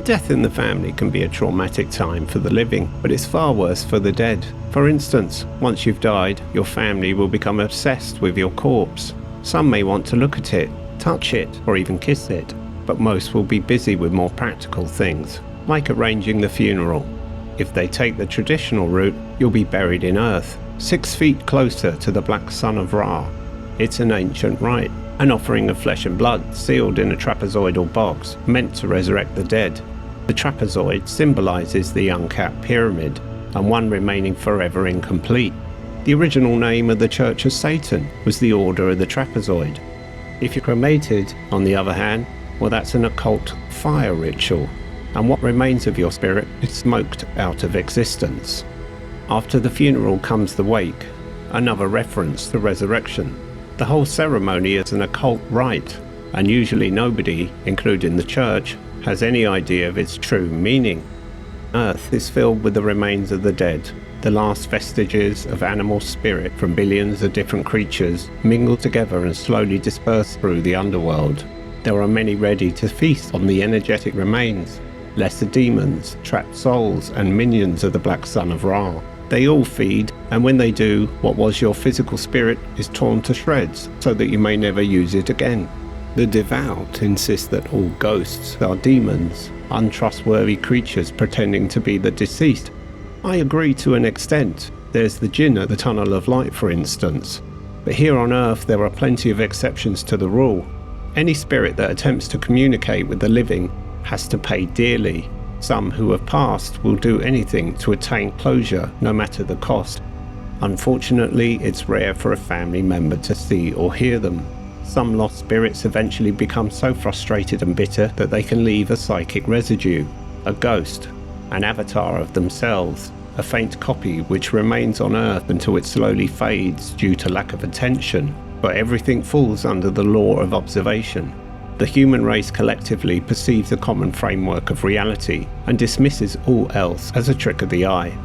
death in the family can be a traumatic time for the living, but it's far worse for the dead. For instance, once you've died, your family will become obsessed with your corpse. Some may want to look at it, touch it, or even kiss it, but most will be busy with more practical things, like arranging the funeral. If they take the traditional route, you'll be buried in earth, 6 feet closer to the black sun of Ra. It's an ancient rite, an offering of flesh and blood sealed in a trapezoidal box meant to resurrect the dead. The trapezoid symbolizes the uncapped pyramid, and one remaining forever incomplete. The original name of the Church of Satan was the Order of the Trapezoid. If you're cremated, on the other hand, well, that's an occult fire ritual, and what remains of your spirit is smoked out of existence. After the funeral comes the wake, another reference to resurrection. The whole ceremony is an occult rite, and usually nobody, including the church, has any idea of its true meaning. Earth is filled with the remains of the dead, the last vestiges of animal spirit from billions of different creatures mingle together and slowly disperse through the underworld. There are many ready to feast on the energetic remains, lesser demons, trapped souls, and minions of the Black Sun of Ra. They all feed, and when they do, what was your physical spirit is torn to shreds so that you may never use it again. The devout insist that all ghosts are demons, untrustworthy creatures pretending to be the deceased. I agree to an extent. There's the jinn at the Tunnel of Light, for instance. But here on Earth there are plenty of exceptions to the rule. Any spirit that attempts to communicate with the living has to pay dearly. Some who have passed will do anything to attain closure, no matter the cost. Unfortunately, it's rare for a family member to see or hear them. Some lost spirits eventually become so frustrated and bitter that they can leave a psychic residue, a ghost, an avatar of themselves, a faint copy which remains on Earth until it slowly fades due to lack of attention. But everything falls under the law of observation. The human race collectively perceives a common framework of reality and dismisses all else as a trick of the eye.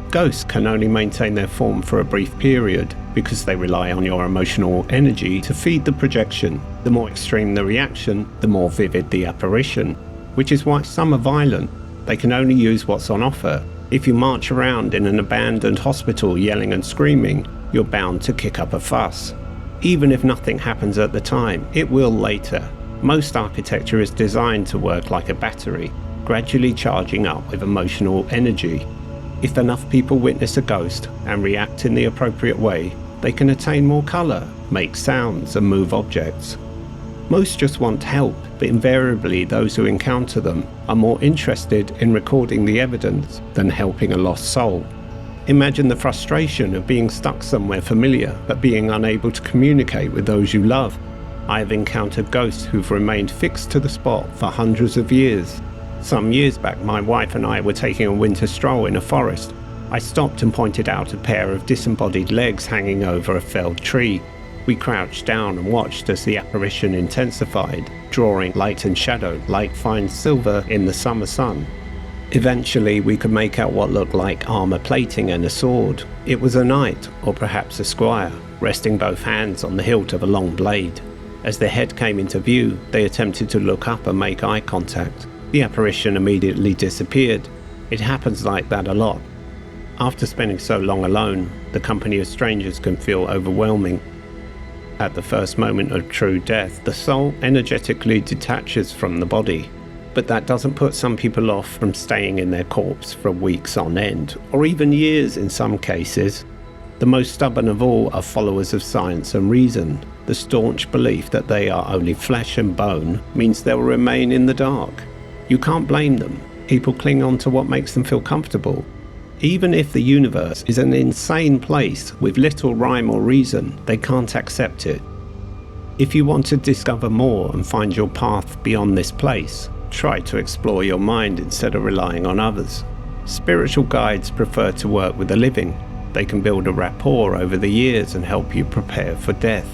Ghosts can only maintain their form for a brief period because they rely on your emotional energy to feed the projection. The more extreme the reaction, the more vivid the apparition, which is why some are violent. They can only use what's on offer. If you march around in an abandoned hospital yelling and screaming, you're bound to kick up a fuss. Even if nothing happens at the time, it will later. Most architecture is designed to work like a battery, gradually charging up with emotional energy. If enough people witness a ghost and react in the appropriate way, they can attain more colour, make sounds and move objects. Most just want help, but invariably those who encounter them are more interested in recording the evidence than helping a lost soul. Imagine the frustration of being stuck somewhere familiar but being unable to communicate with those you love. I have encountered ghosts who've remained fixed to the spot for hundreds of years. Some years back, my wife and I were taking a winter stroll in a forest. I stopped and pointed out a pair of disembodied legs hanging over a felled tree. We crouched down and watched as the apparition intensified, drawing light and shadow like fine silver in the summer sun. Eventually, we could make out what looked like armor plating and a sword. It was a knight, or perhaps a squire, resting both hands on the hilt of a long blade. As their head came into view, they attempted to look up and make eye contact. The apparition immediately disappeared. It happens like that a lot. After spending so long alone, the company of strangers can feel overwhelming. At the first moment of true death, the soul energetically detaches from the body. But that doesn't put some people off from staying in their corpse for weeks on end, or even years in some cases. The most stubborn of all are followers of science and reason. The staunch belief that they are only flesh and bone means they'll remain in the dark. You can't blame them. People cling on to what makes them feel comfortable. Even if the universe is an insane place with little rhyme or reason, they can't accept it. If you want to discover more and find your path beyond this place, try to explore your mind instead of relying on others. Spiritual guides prefer to work with the living. They can build a rapport over the years and help you prepare for death.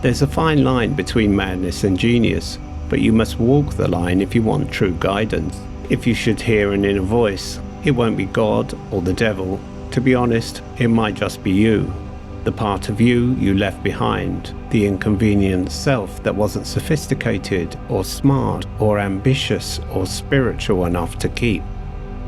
There's a fine line between madness and genius, but you must walk the line if you want true guidance. If you should hear an inner voice, it won't be God or the devil. To be honest, it might just be you. The part of you left behind, the inconvenient self that wasn't sophisticated or smart or ambitious or spiritual enough to keep.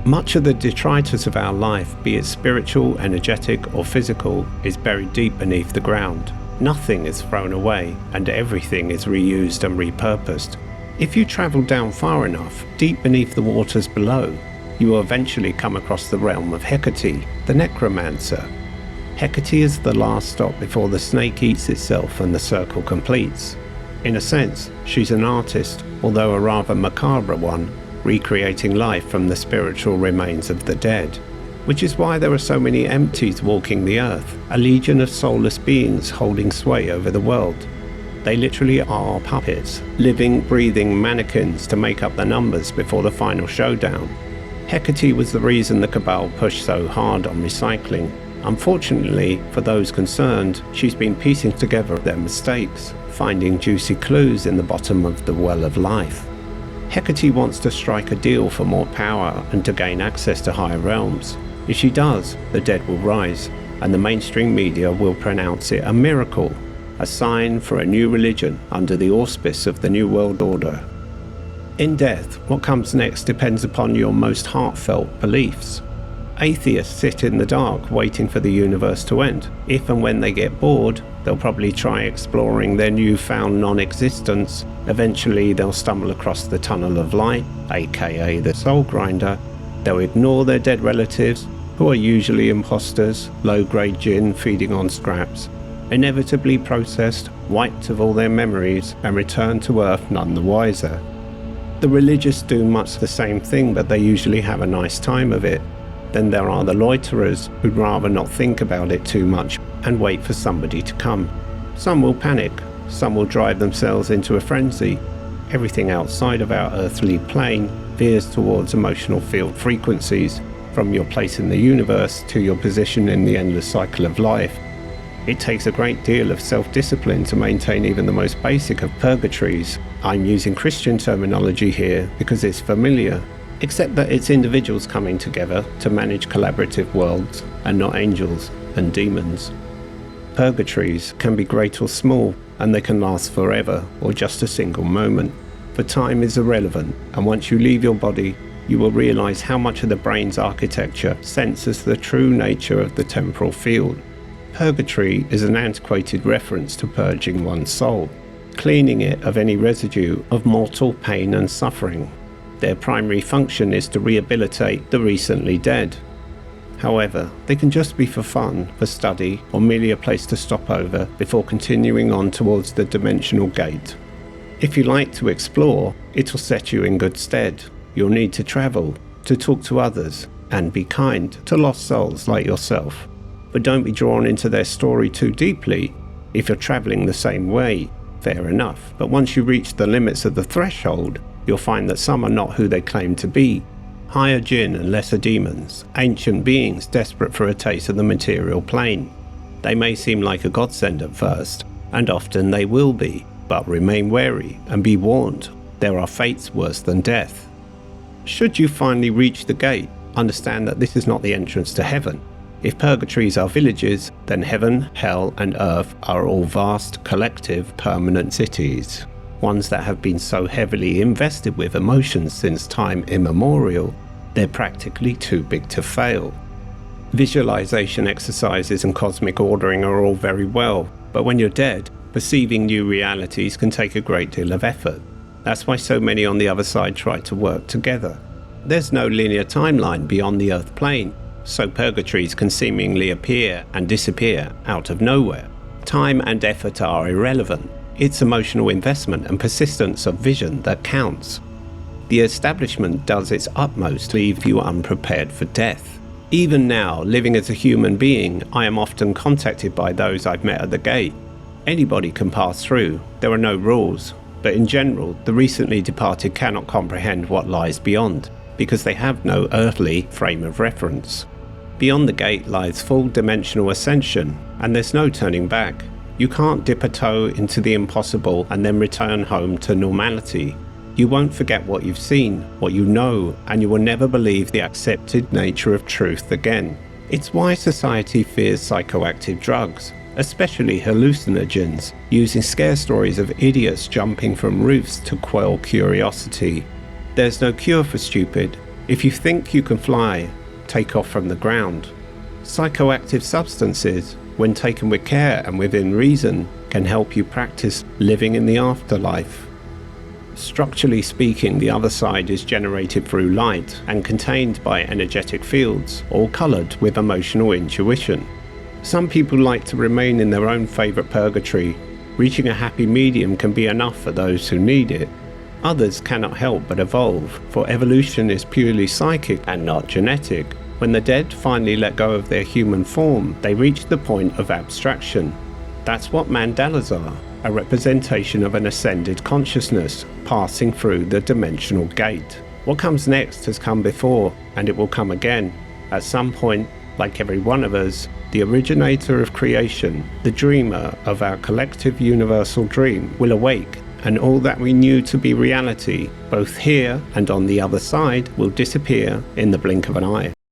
Much of the detritus of our life, be it spiritual, energetic or physical, is buried deep beneath the ground. Nothing is thrown away and everything is reused and repurposed. If you travel down far enough, deep beneath the waters below, you will eventually come across the realm of Hecate, the necromancer. Hecate is the last stop before the snake eats itself and the circle completes. In a sense, she's an artist, although a rather macabre one, recreating life from the spiritual remains of the dead. Which is why there are so many empties walking the earth, a legion of soulless beings holding sway over the world. They literally are puppets, living, breathing mannequins to make up the numbers before the final showdown. Hecate was the reason the Cabal pushed so hard on recycling. Unfortunately, for those concerned, she's been piecing together their mistakes, finding juicy clues in the bottom of the well of life. Hecate wants to strike a deal for more power and to gain access to higher realms. If she does, the dead will rise, and the mainstream media will pronounce it a miracle, a sign for a new religion under the auspice of the New World Order. In death, what comes next depends upon your most heartfelt beliefs. Atheists sit in the dark waiting for the universe to end. If and when they get bored, they'll probably try exploring their newfound non-existence. Eventually, they'll stumble across the tunnel of light, aka the soul grinder. They'll ignore their dead relatives, who are usually imposters, low-grade jinn feeding on scraps, inevitably processed, wiped of all their memories, and return to Earth none the wiser. The religious do much the same thing, but they usually have a nice time of it. Then there are the loiterers who'd rather not think about it too much and wait for somebody to come. Some will panic, some will drive themselves into a frenzy. Everything outside of our earthly plane veers towards emotional field frequencies, from your place in the universe to your position in the endless cycle of life. It takes a great deal of self-discipline to maintain even the most basic of purgatories. I'm using Christian terminology here because it's familiar, except that it's individuals coming together to manage collaborative worlds and not angels and demons. Purgatories can be great or small, and they can last forever or just a single moment. For time is irrelevant, and once you leave your body, you will realize how much of the brain's architecture senses the true nature of the temporal field. Purgatory is an antiquated reference to purging one's soul, cleaning it of any residue of mortal pain and suffering. Their primary function is to rehabilitate the recently dead. However, they can just be for fun, for study, or merely a place to stop over before continuing on towards the dimensional gate. If you like to explore, it'll set you in good stead. You'll need to travel, to talk to others, and be kind to lost souls like yourself. But don't be drawn into their story too deeply. If you're traveling the same way, fair enough, but once you reach the limits of the threshold, you'll find that some are not who they claim to be. Higher jinn and lesser demons, ancient beings desperate for a taste of the material plane. They may seem like a godsend at first, and often they will be, but remain wary and be warned, there are fates worse than death. Should you finally reach the gate, understand that this is not the entrance to heaven. If purgatories are villages, then heaven, hell and earth are all vast, collective, permanent cities. Ones that have been so heavily invested with emotions since time immemorial, they're practically too big to fail. Visualization exercises and cosmic ordering are all very well, but when you're dead, perceiving new realities can take a great deal of effort. That's why so many on the other side try to work together. There's no linear timeline beyond the earth plane, so purgatories can seemingly appear and disappear out of nowhere. Time and effort are irrelevant. It's emotional investment and persistence of vision that counts. The establishment does its utmost to leave you unprepared for death. Even now, living as a human being, I am often contacted by those I've met at the gate. Anybody can pass through, there are no rules, but in general, the recently departed cannot comprehend what lies beyond, because they have no earthly frame of reference. Beyond the gate lies full dimensional ascension, and there's no turning back. You can't dip a toe into the impossible and then return home to normality. You won't forget what you've seen, what you know, and you will never believe the accepted nature of truth again. It's why society fears psychoactive drugs, especially hallucinogens, using scare stories of idiots jumping from roofs to quell curiosity. There's no cure for stupid. If you think you can fly, take off from the ground. Psychoactive substances, when taken with care and within reason, can help you practice living in the afterlife. Structurally speaking, the other side is generated through light and contained by energetic fields, all coloured with emotional intuition. Some people like to remain in their own favourite purgatory. Reaching a happy medium can be enough for those who need it. Others cannot help but evolve, for evolution is purely psychic and not genetic. When the dead finally let go of their human form, they reach the point of abstraction. That's what mandalas are, a representation of an ascended consciousness passing through the dimensional gate. What comes next has come before, and it will come again. At some point, like every one of us, the originator of creation, the dreamer of our collective universal dream, will awake, and all that we knew to be reality, both here and on the other side, will disappear in the blink of an eye.